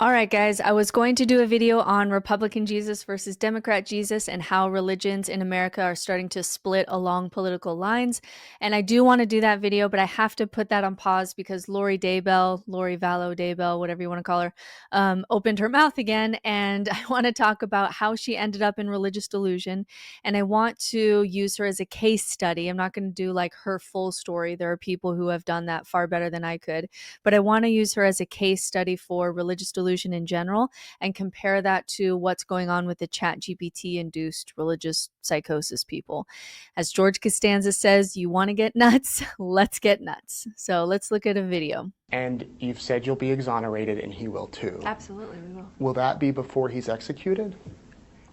All right, guys, I was going to do a video on Republican Jesus versus Democrat Jesus and how religions in America are starting to split along political lines. And I do want to do that video, but I have to put that on pause because Lori Vallow Daybell, whatever you want to call her, opened her mouth again. And I want to talk about how she ended up in religious delusion. And I want to use her as a case study. I'm not going to do like her full story. There are people who have done that far better than I could, but I want to use her as a case study for religious delusion in general and compare that to what's going on with the Chat GPT induced religious psychosis people. As George Costanza says, you want to get nuts, let's get nuts. So let's look at a video. And you've said you'll be exonerated, and he will too. Absolutely, we will. Will that be before he's executed?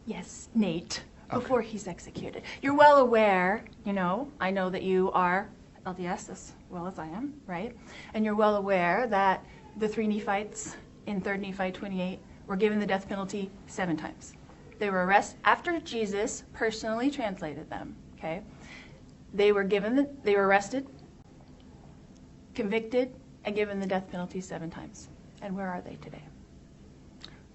Yes, Nate, before he's executed. You're well aware, I know that you are LDS as well as I am, right? And you're well aware that the three Nephites in 3rd Nephi 28 were given the death penalty 7 times. They were arrested after Jesus personally translated them, okay? They were arrested, convicted, and given the death penalty 7 times. And where are they today?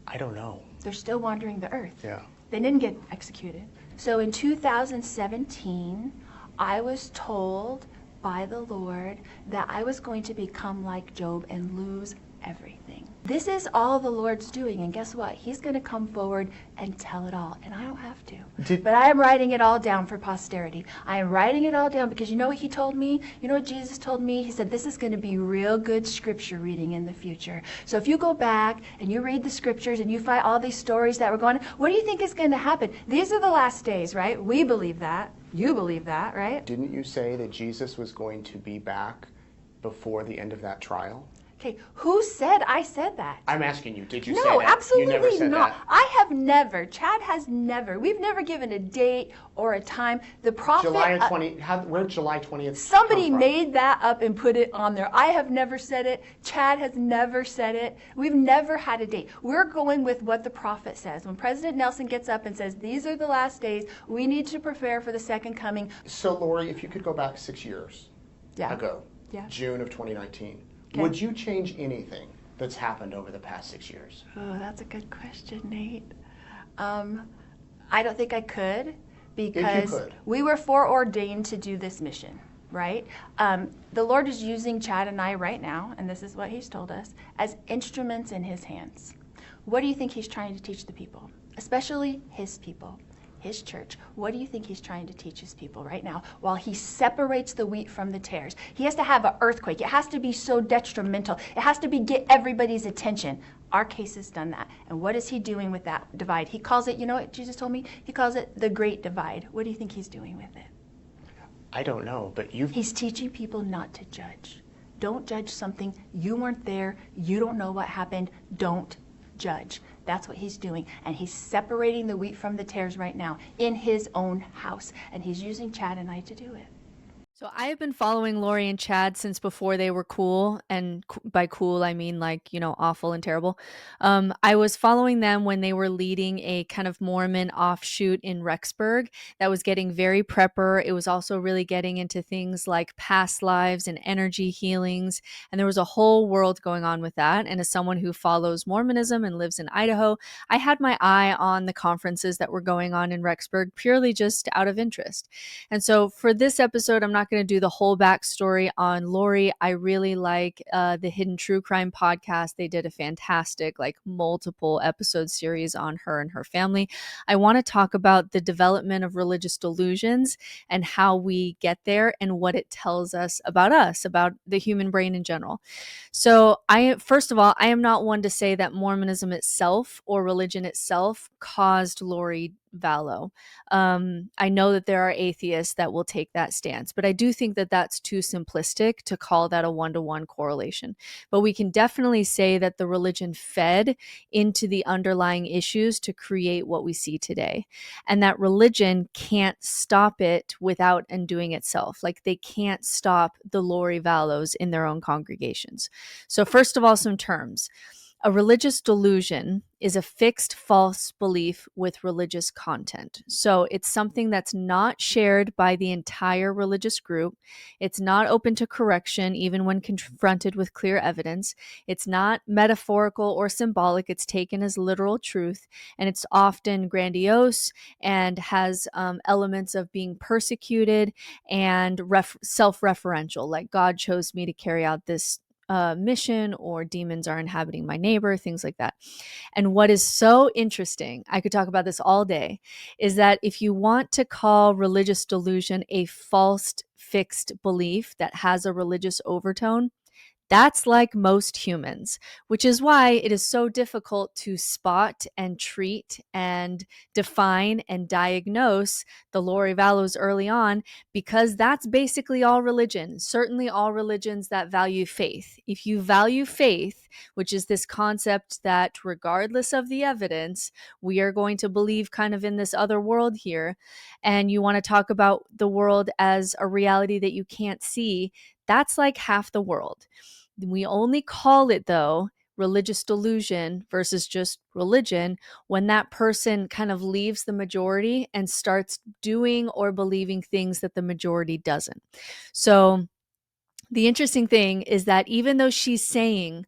I don't know. They're still wandering the earth. Yeah. They didn't get executed. So in 2017, I was told by the Lord that I was going to become like Job and lose everything. This is all the Lord's doing, and guess what? He's going to come forward and tell it all, and I don't have to. But I am writing it all down for posterity. I am writing it all down because you know what he told me? You know what Jesus told me? He said this is going to be real good scripture reading in the future. So if you go back and you read the scriptures and you find all these stories that were going on, what do you think is going to happen? These are the last days, right? We believe that. You believe that, right? Didn't you say that Jesus was going to be back before the end of that trial? Okay, who said I said that? I'm asking you, did you say No, that? absolutely You never said not. that. I have never, Chad has never, we've never given a date or a time. The prophet, July 20, where'd July 20th somebody come from? made that up and put it on there. I have never said it. Chad has never said it. We've never had a date. We're going with what the prophet says. When President Nelson gets up and says, these are the last days, we need to prepare for the second coming. So, Lori, if you could go back 6 years ago, Yeah. June of 2019, Okay. would you change anything that's happened over the past 6 years? Oh, that's a good question, Nate. I don't think I could because we were foreordained to do this mission, right? The Lord is using Chad and I right now, and this is what he's told us, as instruments in his hands. What do you think he's trying to teach the people, especially his people? His church. What do you think he's trying to teach his people right now while he separates the wheat from the tares? He has to have an earthquake. It has to be so detrimental. It has to get everybody's attention. Our case has done that. And what is he doing with that divide? He calls it, you know what Jesus told me? He calls it the great divide. What do you think he's doing with it? I don't know, but He's teaching people not to judge. Don't judge something. You weren't there. You don't know what happened. Don't judge. That's what he's doing. And he's separating the wheat from the tares right now in his own house. And he's using Chad and I to do it. So I have been following Lori and Chad since before they were cool. And by cool, I mean like, awful and terrible. I was following them when they were leading a kind of Mormon offshoot in Rexburg that was getting very prepper. It was also really getting into things like past lives and energy healings. And there was a whole world going on with that. And as someone who follows Mormonism and lives in Idaho, I had my eye on the conferences that were going on in Rexburg purely just out of interest. And so for this episode, I'm not going to do the whole backstory on Lori. I really like the Hidden True Crime podcast. They did a fantastic, multiple episode series on her and her family. I want to talk about the development of religious delusions and how we get there and what it tells us, about the human brain in general. So first of all, I am not one to say that Mormonism itself or religion itself caused Lori Vallow. I know that there are atheists that will take that stance, but I do think that that's too simplistic to call that a one-to-one correlation. But we can definitely say that the religion fed into the underlying issues to create what we see today, and that religion can't stop it without undoing itself. They can't stop the Lori Vallows in their own congregations. So first of all, some terms. A religious delusion is a fixed false belief with religious content. So it's something that's not shared by the entire religious group. It's not open to correction, even when confronted with clear evidence. It's not metaphorical or symbolic. It's taken as literal truth. And it's often grandiose and has elements of being persecuted and self-referential, like God chose me to carry out this mission, or demons are inhabiting my neighbor, things like that. And what is so interesting, I could talk about this all day, is that if you want to call religious delusion a false fixed belief that has a religious overtone, that's like most humans, which is why it is so difficult to spot and treat and define and diagnose the Lori Vallows early on, because that's basically all religion, certainly all religions that value faith. If you value faith, which is this concept that regardless of the evidence, we are going to believe kind of in this other world here, and you want to talk about the world as a reality that you can't see, that's like half the world. We only call it, though, religious delusion versus just religion when that person kind of leaves the majority and starts doing or believing things that the majority doesn't. So the interesting thing is that even though she's saying,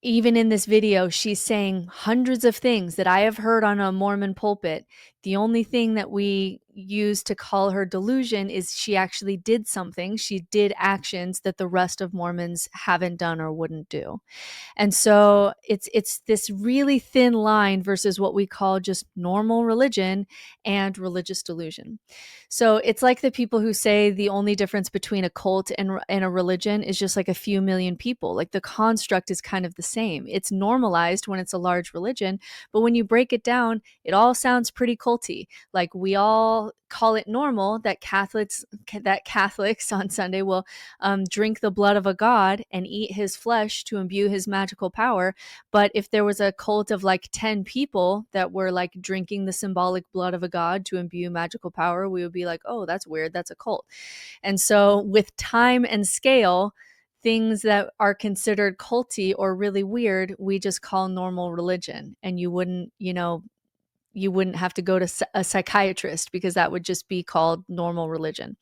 even in this video, she's saying hundreds of things that I have heard on a Mormon pulpit, the only thing that we use to call her delusion is she actually did something. She did actions that the rest of Mormons haven't done or wouldn't do. And so it's this really thin line versus what we call just normal religion and religious delusion. So it's like the people who say the only difference between a cult and a religion is just like a few million people. Like the construct is kind of the same. It's normalized when it's a large religion, but when you break it down, it all sounds pretty culty. Like we all call it normal that Catholics on Sunday will drink the blood of a god and eat his flesh to imbue his magical power. But if there was a cult of like 10 people that were like drinking the symbolic blood of a god to imbue magical power, we would be like, oh, that's weird. That's a cult. And so with time and scale, things that are considered culty or really weird, we just call normal religion. And you wouldn't have to go to a psychiatrist because that would just be called normal religion.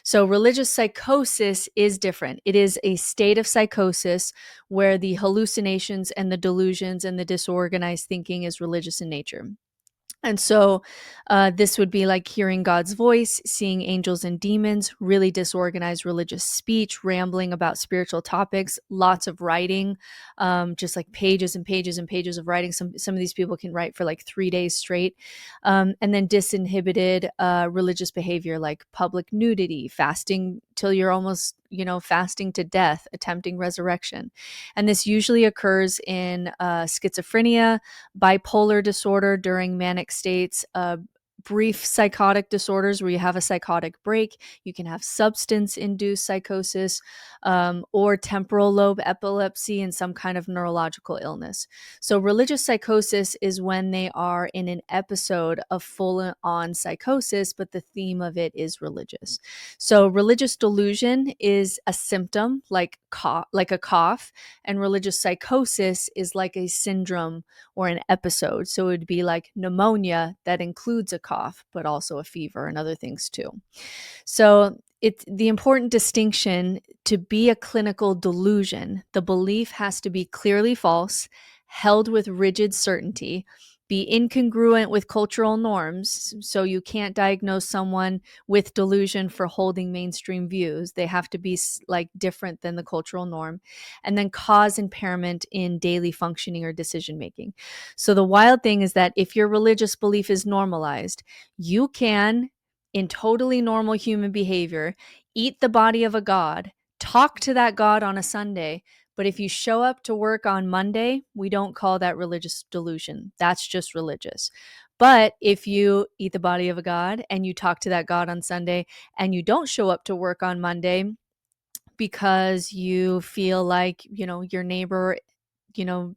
So religious psychosis is different. It is a state of psychosis where the hallucinations and the delusions and the disorganized thinking is religious in nature. And so this would be like hearing God's voice, seeing angels and demons, really disorganized religious speech, rambling about spiritual topics, lots of writing, just like pages and pages and pages of writing. Some of these people can write for like 3 days straight. And then disinhibited religious behavior like public nudity, fasting till you're almost, fasting to death, attempting resurrection. And this usually occurs in schizophrenia, bipolar disorder during manic states, brief psychotic disorders where you have a psychotic break. You can have substance-induced psychosis, or temporal lobe epilepsy and some kind of neurological illness. So religious psychosis is when they are in an episode of full-on psychosis, but the theme of it is religious. So religious delusion is a symptom like a cough, and religious psychosis is like a syndrome or an episode. So it would be like pneumonia that includes a cough, but also a fever and other things too. So it's the important distinction: to be a clinical delusion, the belief has to be clearly false, held with rigid certainty, be incongruent with cultural norms. So you can't diagnose someone with delusion for holding mainstream views. They have to be like different than the cultural norm, and then cause impairment in daily functioning or decision making. So the wild thing is that if your religious belief is normalized, you can, in totally normal human behavior, eat the body of a god, talk to that god on a Sunday. But if you show up to work on Monday, we don't call that religious delusion. That's just religious. But if you eat the body of a god and you talk to that god on Sunday and you don't show up to work on Monday because you feel like, your neighbor,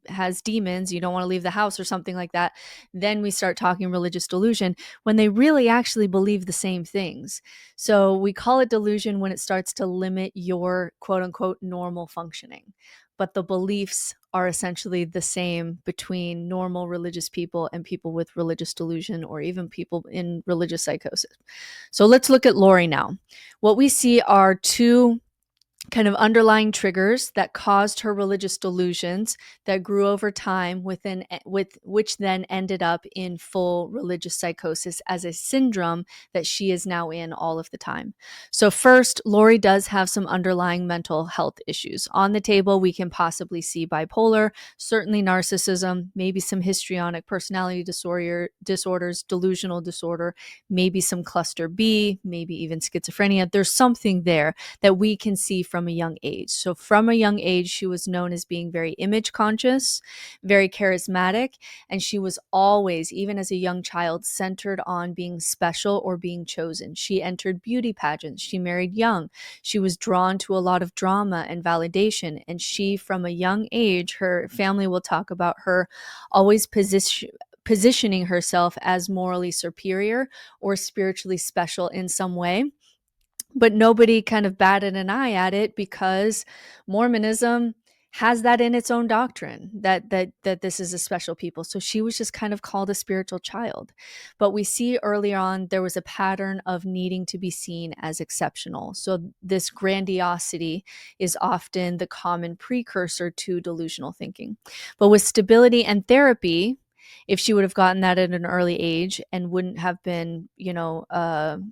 has demons, you don't want to leave the house or something like that, then we start talking religious delusion when they really actually believe the same things. So we call it delusion when it starts to limit your quote unquote normal functioning. but the beliefs are essentially the same between normal religious people and people with religious delusion, or even people in religious psychosis. So let's look at Lori now. What we see are two kind of underlying triggers that caused her religious delusions that grew over time with which then ended up in full religious psychosis as a syndrome that she is now in all of the time. So first, Lori does have some underlying mental health issues. On the table, we can possibly see bipolar, certainly narcissism, maybe some histrionic personality disorders, delusional disorder, maybe some cluster B, maybe even schizophrenia. There's something there that we can see from a young age. So from a young age, she was known as being very image conscious, very charismatic, and she was always, even as a young child, centered on being special or being chosen. She entered beauty pageants. She married young. She was drawn to a lot of drama and validation. And she, from a young age, her family will talk about her always positioning herself as morally superior or spiritually special in some way. But nobody kind of batted an eye at it because Mormonism has that in its own doctrine, that this is a special people. So she was just kind of called a spiritual child. But we see early on there was a pattern of needing to be seen as exceptional. So this grandiosity is often the common precursor to delusional thinking. But with stability and therapy, if she would have gotten that at an early age and wouldn't have been,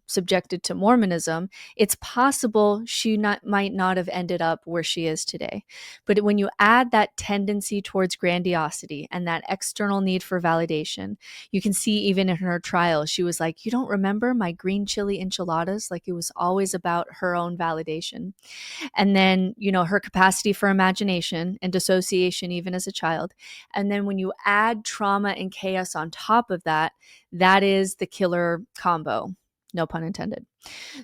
subjected to Mormonism, it's possible she might not have ended up where she is today. But when you add that tendency towards grandiosity and that external need for validation, you can see even in her trial, she was like, "You don't remember my green chili enchiladas?" Like, it was always about her own validation. And then, her capacity for imagination and dissociation, even as a child. And then when you add trauma and chaos on top of that, that is the killer combo. No pun intended.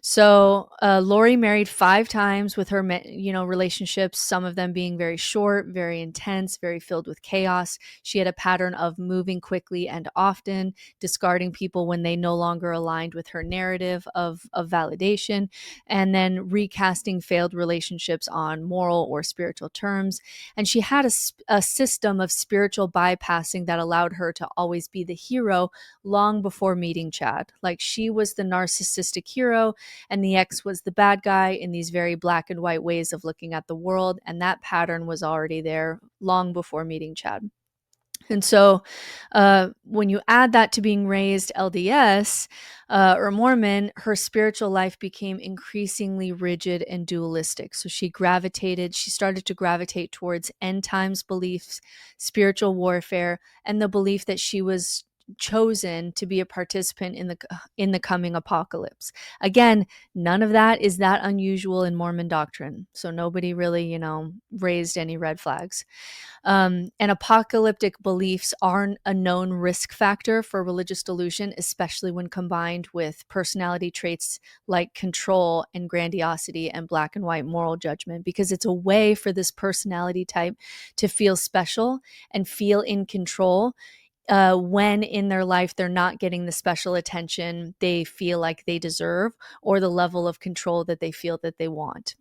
So Lori married 5 times with her, relationships, some of them being very short, very intense, very filled with chaos. She had a pattern of moving quickly and often, discarding people when they no longer aligned with her narrative of validation, and then recasting failed relationships on moral or spiritual terms. And she had a system of spiritual bypassing that allowed her to always be the hero long before meeting Chad. Like, she was the narcissistic hero and the ex was the bad guy in these very black and white ways of looking at the world. And that pattern was already there long before meeting Chad. And so when you add that to being raised LDS or Mormon, her spiritual life became increasingly rigid and dualistic. So she started to gravitate towards end times beliefs, spiritual warfare, and the belief that she was chosen to be a participant in the coming apocalypse. Again, none of that is that unusual in Mormon doctrine. So nobody really, raised any red flags. And apocalyptic beliefs are a known risk factor for religious delusion, especially when combined with personality traits like control and grandiosity and black and white moral judgment, because it's a way for this personality type to feel special and feel in control when in their life they're not getting the special attention they feel like they deserve or the level of control that they feel that they want.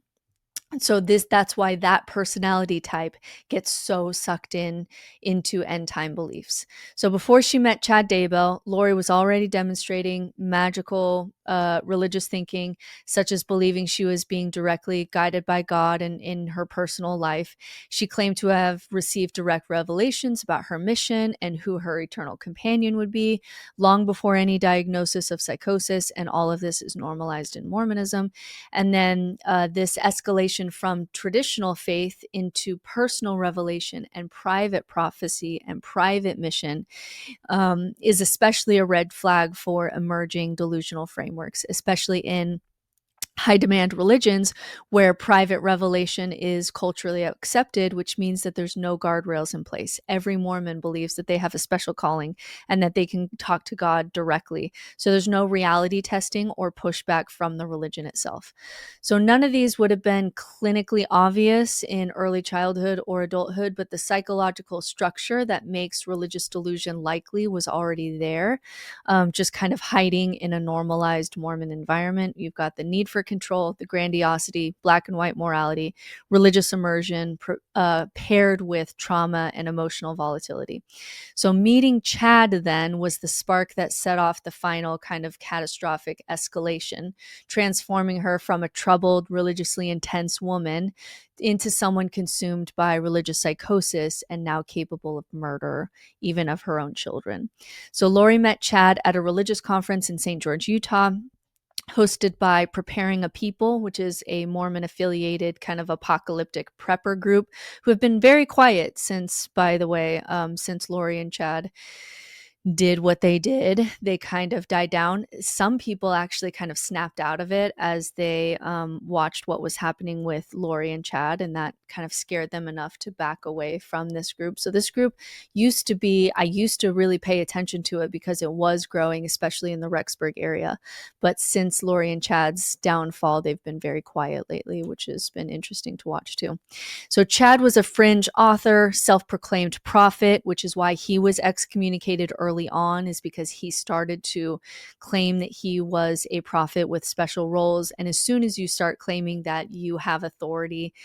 So that's why that personality type gets so sucked into end time beliefs. So before she met Chad Daybell, Lori was already demonstrating magical religious thinking, such as believing she was being directly guided by God and in her personal life. She claimed to have received direct revelations about her mission and who her eternal companion would be long before any diagnosis of psychosis. And all of this is normalized in Mormonism. And then this escalation from traditional faith into personal revelation and private prophecy and private mission is especially a red flag for emerging delusional frameworks, especially in high demand religions where private revelation is culturally accepted, which means that there's no guardrails in place. Every Mormon believes that they have a special calling and that they can talk to God directly. So there's no reality testing or pushback from the religion itself. So none of these would have been clinically obvious in early childhood or adulthood, but the psychological structure that makes religious delusion likely was already there, just kind of hiding in a normalized Mormon environment. You've got the need for for control, the grandiosity, black and white morality, religious immersion, paired with trauma and emotional volatility. So meeting Chad then was the spark that set off the final kind of catastrophic escalation, transforming her from a troubled, religiously intense woman into someone consumed by religious psychosis and now capable of murder, even of her own children. So Lori met Chad at a religious conference in St. George, Utah, hosted by Preparing a People, which is a Mormon affiliated kind of apocalyptic prepper group who have been very quiet since, by the way, since Lori and Chad did what they did. They kind of died down. Some people actually kind of snapped out of it as they watched what was happening with Lori and Chad, and that kind of scared them enough to back away from this group. So this group used to be, I used to really pay attention to it because it was growing, especially in the Rexburg area. But since Lori and Chad's downfall, they've been very quiet lately, which has been interesting to watch too. So Chad was a fringe author, self-proclaimed prophet, which is why he was excommunicated early on, is because he started to claim that he was a prophet with special roles. And as soon as you start claiming that you have authority,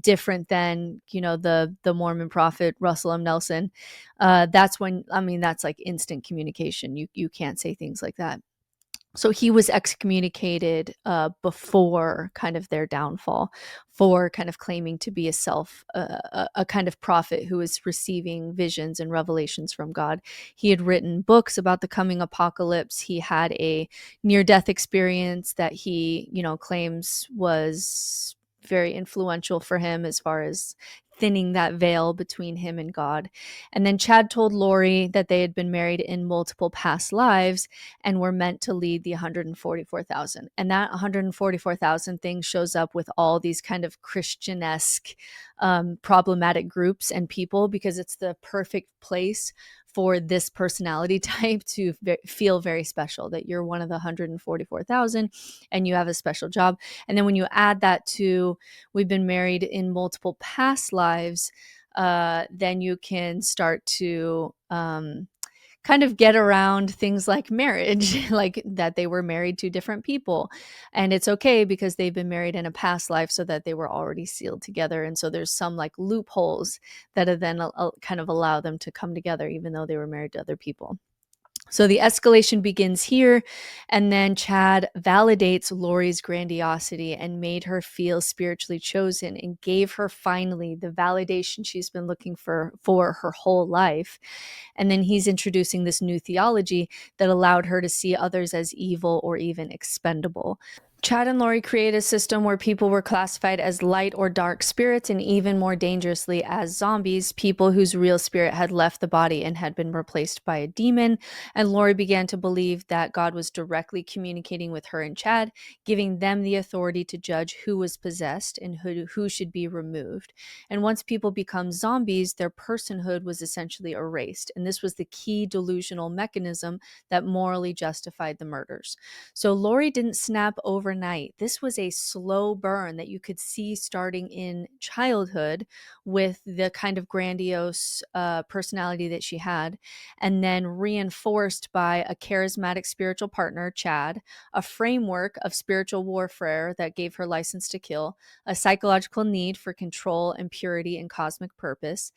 different than, the Mormon prophet Russell M. Nelson, that's when, that's like instant communication. You can't say things like that. So he was excommunicated before kind of their downfall for kind of claiming to be a kind of prophet who is receiving visions and revelations from God. He had written books about the coming apocalypse. He had a near-death experience that he, claims was very influential for him as far as thinning that veil between him and God. And then Chad told Lori that they had been married in multiple past lives and were meant to lead the 144,000. And that 144,000 thing shows up with all these kind of Christian-esque problematic groups and people, because it's the perfect place for this personality type to feel very special, that you're one of the 144,000 and you have a special job. And then when you add that to, we've been married in multiple past lives, then you can start to kind of get around things like marriage, like that they were married to different people. And it's okay because they've been married in a past life so that they were already sealed together. And so there's some like loopholes that have then kind of allow them to come together, even though they were married to other people. So the escalation begins here, and then Chad validates Lori's grandiosity and made her feel spiritually chosen and gave her finally the validation she's been looking for her whole life. And then he's introducing this new theology that allowed her to see others as evil or even expendable. Chad and Lori created a system where people were classified as light or dark spirits, and even more dangerously as zombies, people whose real spirit had left the body and had been replaced by a demon. And Lori began to believe that God was directly communicating with her and Chad, giving them the authority to judge who was possessed and who should be removed. And once people become zombies, their personhood was essentially erased. And this was the key delusional mechanism that morally justified the murders. So Lori didn't snap overnight. This was a slow burn that you could see starting in childhood with the kind of grandiose personality that she had, and then reinforced by a charismatic spiritual partner, Chad, a framework of spiritual warfare that gave her license to kill, a psychological need for control and purity and cosmic purpose,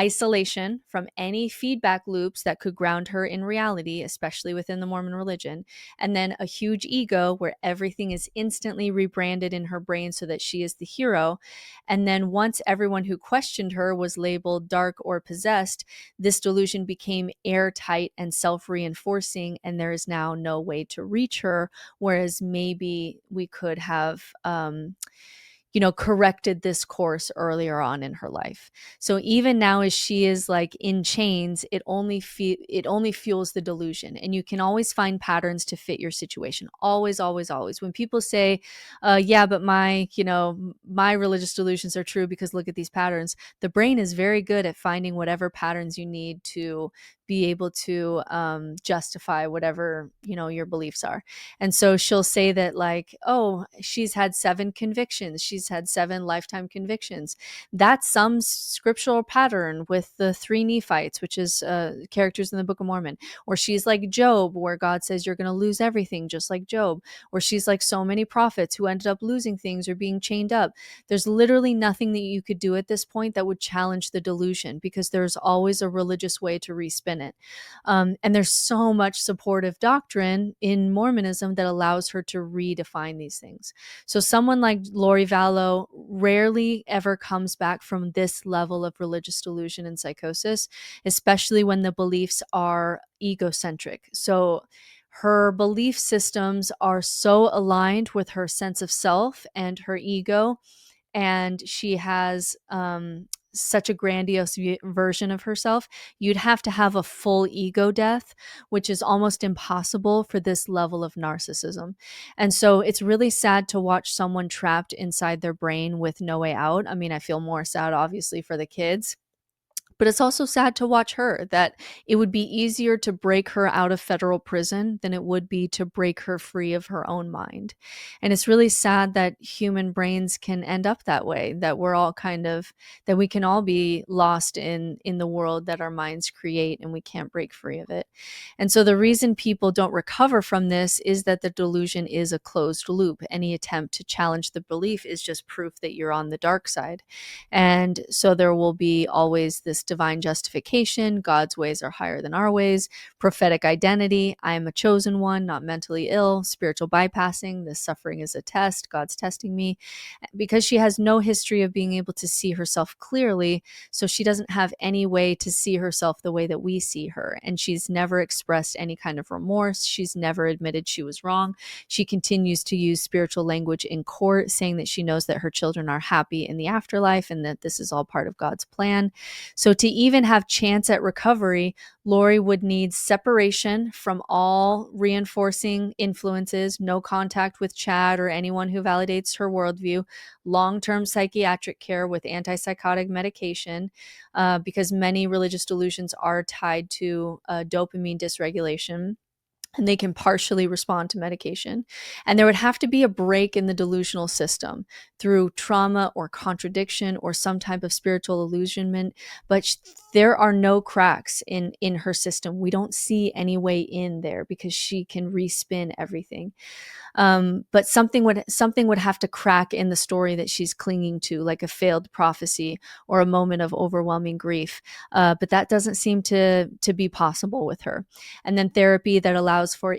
isolation from any feedback loops that could ground her in reality, especially within the Mormon religion, and then a huge ego where everything is instantly rebranded in her brain so that she is the hero. And then once everyone who questioned her was labeled dark or possessed, this delusion became airtight and self-reinforcing, and there is now no way to reach her, whereas maybe we could have corrected this course earlier on in her life. So even now, as she is like in chains, it only fuels the delusion. And you can always find patterns to fit your situation. Always, always, always. When people say, yeah, but my religious delusions are true because look at these patterns, the brain is very good at finding whatever patterns you need to be able to justify whatever, your beliefs are. And so she'll say that like, oh, she's had 7 convictions. She's she's had 7 lifetime convictions. That's some scriptural pattern with the 3 Nephites, which is characters in the Book of Mormon. Or she's like Job, where God says you're going to lose everything, just like Job. Or she's like so many prophets who ended up losing things or being chained up. There's literally nothing that you could do at this point that would challenge the delusion, because there's always a religious way to respin it. And there's so much supportive doctrine in Mormonism that allows her to redefine these things. So someone like Lori Vallow rarely ever comes back from this level of religious delusion and psychosis, especially when the beliefs are egocentric. So her belief systems are so aligned with her sense of self and her ego, and she has such a grandiose version of herself. You'd have to have a full ego death, which is almost impossible for this level of narcissism. And so it's really sad to watch someone trapped inside their brain with no way out. I mean, I feel more sad, obviously, for the kids. But it's also sad to watch her, that it would be easier to break her out of federal prison than it would be to break her free of her own mind. And it's really sad that human brains can end up that way, that we're all that we can all be lost in the world that our minds create, and we can't break free of it. And so the reason people don't recover from this is that the delusion is a closed loop. Any attempt to challenge the belief is just proof that you're on the dark side. And so there will be always this divine justification, God's ways are higher than our ways, prophetic identity, I am a chosen one, not mentally ill, spiritual bypassing, this suffering is a test, God's testing me, because she has no history of being able to see herself clearly. So she doesn't have any way to see herself the way that we see her. And she's never expressed any kind of remorse. She's never admitted she was wrong. She continues to use spiritual language in court, saying that she knows that her children are happy in the afterlife and that this is all part of God's plan. So to even have chance at recovery, Lori would need separation from all reinforcing influences, no contact with Chad or anyone who validates her worldview, long-term psychiatric care with antipsychotic medication, because many religious delusions are tied to dopamine dysregulation, and they can partially respond to medication. And there would have to be a break in the delusional system through trauma or contradiction or some type of spiritual illusionment. But there are no cracks in her system. We don't see any way in there because she can respin everything. But something would have to crack in the story that she's clinging to, like a failed prophecy or a moment of overwhelming grief. But that doesn't seem to be possible with her. And then therapy that allows for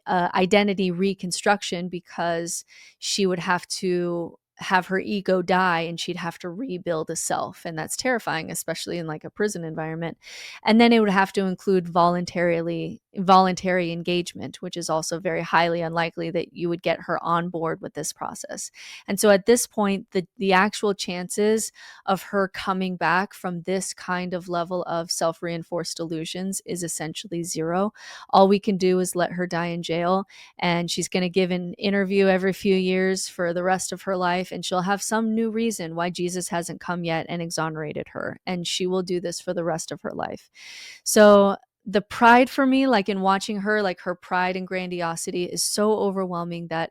identity reconstruction, because she would have to have her ego die and she'd have to rebuild a self, and that's terrifying, especially in like a prison environment. And then it would have to include voluntary engagement, which is also very highly unlikely that you would get her on board with this process. And so at this point, the actual chances of her coming back from this kind of level of self-reinforced delusions is essentially zero. All we can do is let her die in jail, and she's going to give an interview every few years for the rest of her life, and she'll have some new reason why Jesus hasn't come yet and exonerated her, and she will do this for the rest of her life. So the pride for me, like in watching her, like her pride and grandiosity is so overwhelming that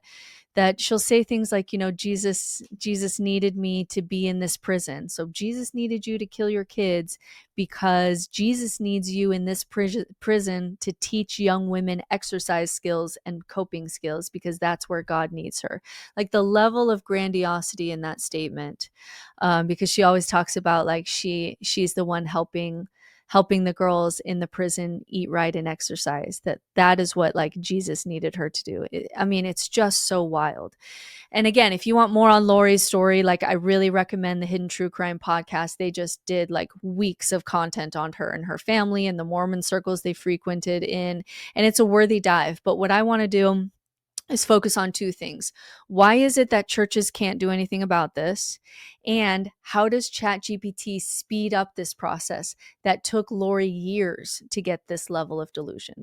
she'll say things like, Jesus needed me to be in this prison. So Jesus needed you to kill your kids because Jesus needs you in this prison to teach young women exercise skills and coping skills, because that's where God needs her. Like the level of grandiosity in that statement, because she always talks about like she's the one helping the girls in the prison eat right and exercise, that is what like Jesus needed her to do. It's just so wild. And again, if you want more on Lori's story, like I really recommend the Hidden True Crime podcast. They just did like weeks of content on her and her family and the Mormon circles they frequented in, and it's a worthy dive. But what I want to do is focus on two things. Why is it that churches can't do anything about this? And how does ChatGPT speed up this process that took Lori years to get this level of delusion?